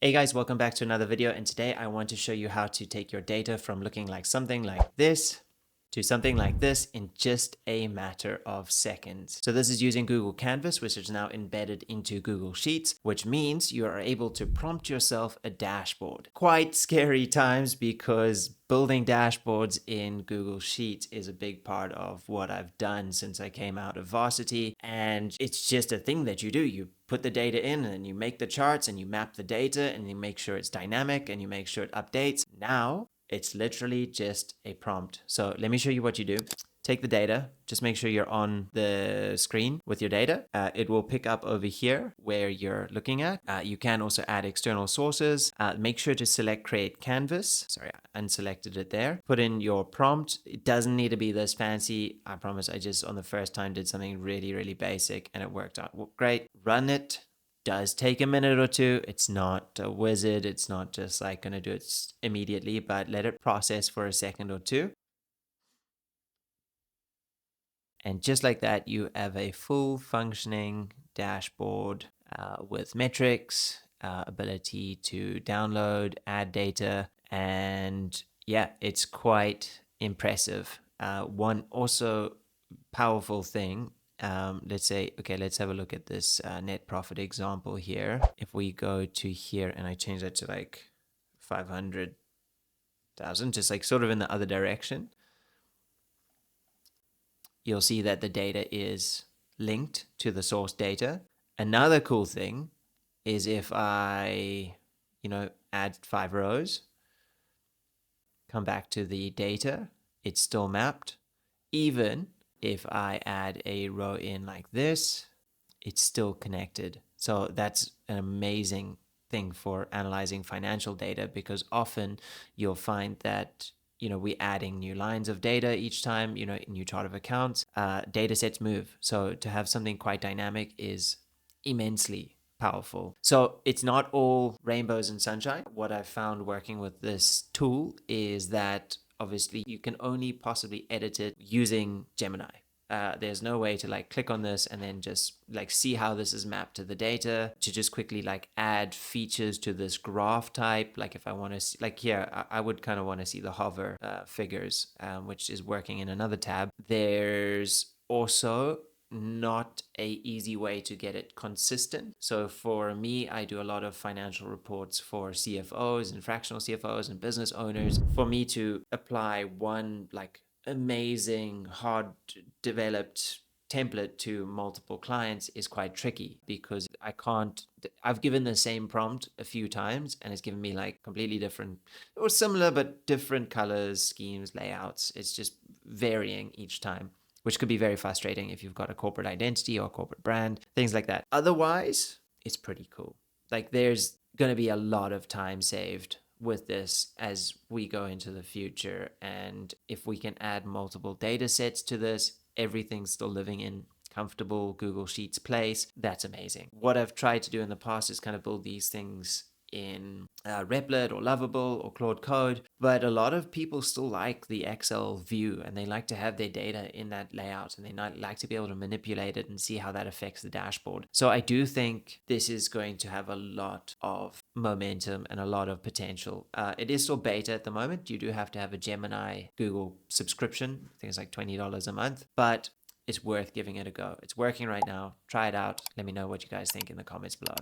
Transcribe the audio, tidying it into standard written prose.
Hey guys, welcome back to another video, and today I want to show you how to take your data from looking like something like this to something like this in just a matter of seconds. So this is using Google Canvas, which is now embedded into Google Sheets, which means you are able to prompt yourself a dashboard. Quite scary times because building dashboards in Google Sheets is a big part of what I've done since I came out of varsity, and it's just a thing that you do. You put the data in and you make the charts and you map the data and you make sure it's dynamic and you make sure it updates. Now it's literally just a prompt. So let me show you what you do. Take the data, just make sure you're on the screen with your data. It will pick up over here where you're looking at. You can also add external sources. Make sure to select Create Canvas. Sorry, I unselected it there. Put in your prompt. It doesn't need to be this fancy. I promise I just on the first time did something really basic and it worked out great. Run it. Does take a minute or two. It's not a wizard. It's not just like going to do it immediately, but let it process for a second or two. And just like that, you have a full functioning dashboard with metrics, ability to download, add data, and yeah, it's quite impressive. One also powerful thing, let's have a look at this net profit example here. If we go to here and I change that to like 500,000, just like sort of in the other direction, you'll see that the data is linked to the source data. Another cool thing is if I, add 5 rows, come back to the data, it's still mapped. Even if I add a row in like this, it's still connected. So that's an amazing thing for analyzing financial data, because often you'll find that we're adding new lines of data each time, new chart of accounts, data sets move. So to have something quite dynamic is immensely powerful. So it's not all rainbows and sunshine. What I've found working with this tool is that obviously you can only possibly edit it using Gemini. There's no way to like click on this and then just like see how this is mapped to the data, to just quickly like add features to this graph type. Like if I want to see, like here, I would kind of want to see the hover figures, which is working in another tab. There's also not a easy way to get it consistent. So for me, I do a lot of financial reports for CFOs and fractional CFOs and business owners. For me to apply one like amazing hard developed template to multiple clients is quite tricky, because I've given the same prompt a few times and it's given me like completely different or similar but different colors, schemes, layouts. It's just varying each time, which could be very frustrating if you've got a corporate identity or a corporate brand, things like that. Otherwise, it's pretty cool. Like there's going to be a lot of time saved with this as we go into the future. And if we can add multiple data sets to this, everything's still living in comfortable Google Sheets place, that's amazing. What I've tried to do in the past is kind of build these things in Replit or Lovable or Claude Code, but a lot of people still like the Excel view and they like to have their data in that layout and they like to be able to manipulate it and see how that affects the dashboard. So I do think this is going to have a lot of momentum and a lot of potential. It is still beta at the moment. You do have to have a Gemini Google subscription. I think it's like $20 a month, but it's worth giving it a go. It's working right now. Try it out. Let me know what you guys think in the comments below.